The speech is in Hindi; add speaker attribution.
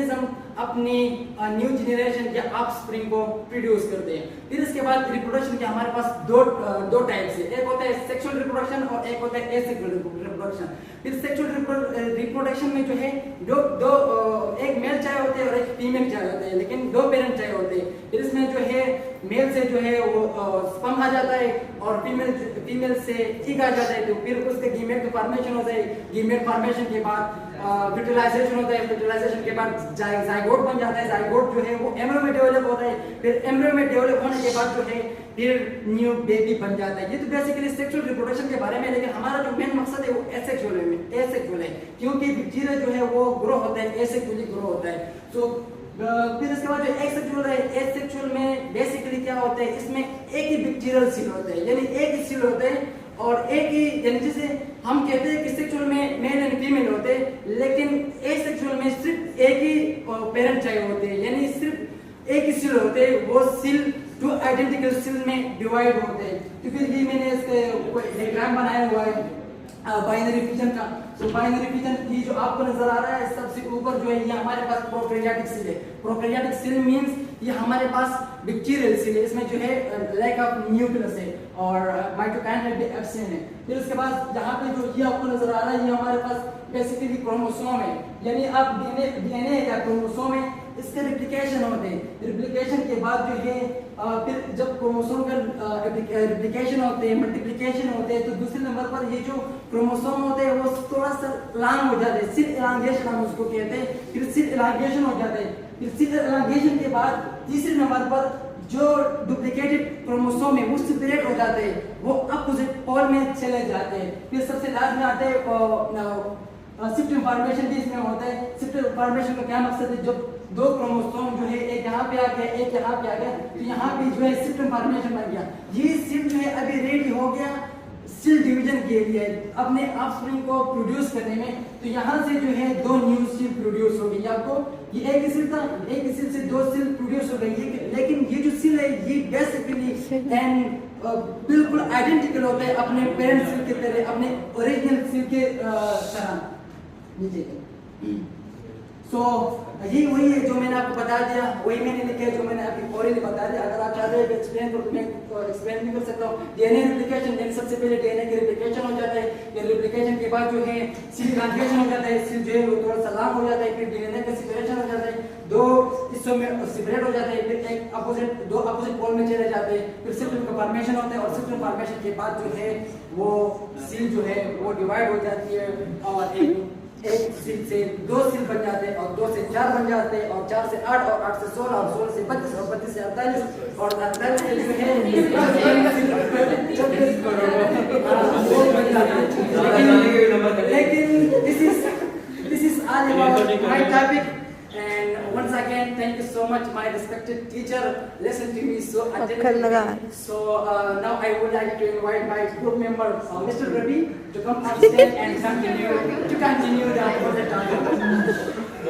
Speaker 1: ऑर्गेनिज्म अपनी न्यू जनरेशन या ऑफस्प्रिंग को प्रोड्यूस करते हैं। फिर इसके बाद रिप्रोडक्शन के हमारे पास दो टाइप्स है, एक होता है सेक्सुअल रिप्रोडक्शन और एक होता है एसेक्सुअल रिप्रोडक्शन। फिर सेक्सुअल रिप्रोडक्शन में जो है दो एक मेल चाइल्ड होते हैं और एक फीमेल चाइल्ड होते हैं, लेकिन दो पेरेंट चाइल्ड होते हैं। फिर इसमें जो है मेल से जो है वो स्पर्म आ जाता है और फीमेल से एग आ जाता है। तो फिर उसके गीमेट का फॉर्मेशन होता है, गीमेट फॉर्मेशन के बाद फर्टिलाइजेशन होता है, फर्टिलाइजेशन के बाद जाइगोट बन जाता है, जाइगोट जो है वो एम्ब्रियो में डेवलप होता है, फिर एम्ब्रियो में डेवलप होने के बाद जो है फिर न्यू बेबी बन जाता है। ये तो बेसिकली सेक्सुअल रिप्रोडक्शन के बारे में, लेकिन हमारा जो मेन मकसद है वो एसेक्सुअल है, क्योंकि बैक्टीरिया जो है वो ग्रो होता है, एसेक्सुअली ग्रो होता है। तो फिर इसके बाद जो एसेक्सुअल है, एसेक्सुअल में बेसिकली क्या होता है, इसमें एक ही बैक्टीरियल सेल होता है, यानी एक ही सेल होते हैं और एक ही, यानी जैसे हम कहते हैं कि सेक्सुअल में मेल एंड फीमेल होते हैं, लेकिन एसेक्सुअल में सिर्फ एक ही पेरेंट चाइल्ड होते हैं, यानी सिर्फ एक ही सेल होते हैं, वो सेल टू आइडेंटिकल सेल में डिवाइड होते हैं। तो फिर ये मैंने इसके डायग्राम बनाया हुआ है बाइनरी फिजन का। तो बाइनरी फिजन ये जो आपको नजर आ रहा है सबसे ऊपर जो है ये हमारे पास प्रोकैरियोटिक सेल है। प्रोकैरियोटिक सेल मींस ये हमारे पास बैक्टीरियल सेल है, इसमें जो है लैक ऑफ न्यूक्लियस है और माइटोकाइंड्रिया भी एब्सेंट है। फिर उसके बाद यहाँ पे जो ये आपको नजर आ रहा है ये हमारे पास बेसिकली क्रोमोसोम है, यानी आप डीएनए या क्रोमोसोम है, इसके रिप्लिकेशन होते हैं। रिप्लिकेशन के बाद जो है फिर जब क्रोमोसोम का रिप्लिकेशन होते हैं, मल्टीप्लिकेशन होते हैं, तो दूसरे नंबर पर ये जो क्रोमोसोम होते हैं वो थोड़ा सा लॉन्ग हो जाते हैं, सेल इलांगेशन हम उसको कहते हैं। फिर सेल इलांगेशन हो जाते हैं, फिर सेल इलांगेशन के बाद तीसरे नंबर पर जो डुप्लीकेटेड क्रोमोसोम है वो सेपरेट हो जाते हैं, वो अपोजिट पोल में चले जाते हैं। फिर सबसे लास्ट में आते हैं शिफ्ट इंफॉर्मेशन भी इसमें होता है। शिफ्ट इंफॉर्मेशन का क्या मकसद है, जब दो क्रोमोसोम जो है एक यहाँ पे आ गया एक यहाँ पे आ गया, तो यहाँ पे जो है शिफ्ट इंफॉर्मेशन बन गया। ये शिफ्ट जो है अभी रेडी हो गया सेल डिवीजन के लिए अपने ऑफस्प्रिंग को प्रोड्यूस करने में। तो यहाँ से जो है दो न्यू सेल प्रोड्यूस हो गई। आपको ये एक ही सेल था, एक ही सेल से दो सेल प्रोड्यूस हो गई, लेकिन ये जो सेल है ये बेसिकली एंड बिल्कुल आइडेंटिकल होता है अपने पेरेंट सेल के तरह, अपने ओरिजिनल सेल के तरह। सो ये वही है जो मैंने आपको बता दिया, वही मैंने लिखा है जो मैंने आपकी ओरली बता दिया। अगर आप चाहते हैं एक्सप्लेन तो मैं एक्सप्लेन भी कर सकता हूँ। डीएनए रिप्लिकेशन, यानी सबसे पहले डीएनए की रिप्लिकेशन हो जाता है, फिर रिप्लिकेशन के बाद जो है सेल ट्रांसलेशन हो जाता है, सेल जो है वो थोड़ा सा लॉन्ग हो जाता है, फिर डीएनए का सेपरेशन हो जाता है, दो हिस्सों में सेपरेट हो जाता है, फिर एक दो अपोजिट पोल में चले जाते हैं, फिर शिफ्ट फॉर्मेशन होता है और शिफ्ट फॉर्मेशन के बाद जो है वो सेल जो है वो डिवाइड हो जाती है और एक सेल से दो सेल बन जाते हैं और दो से चार बन जाते हैं और 4 से 8 और 8 से 16 और 16 से 32 और 32 से 48 और 48 से जो है लेकिन this is all about my topic. And once again, thank you so much, my respected teacher. Listen to me so attentively. So now I would like to invite my group member, Mr. Ravi, to come on stage and continue the project.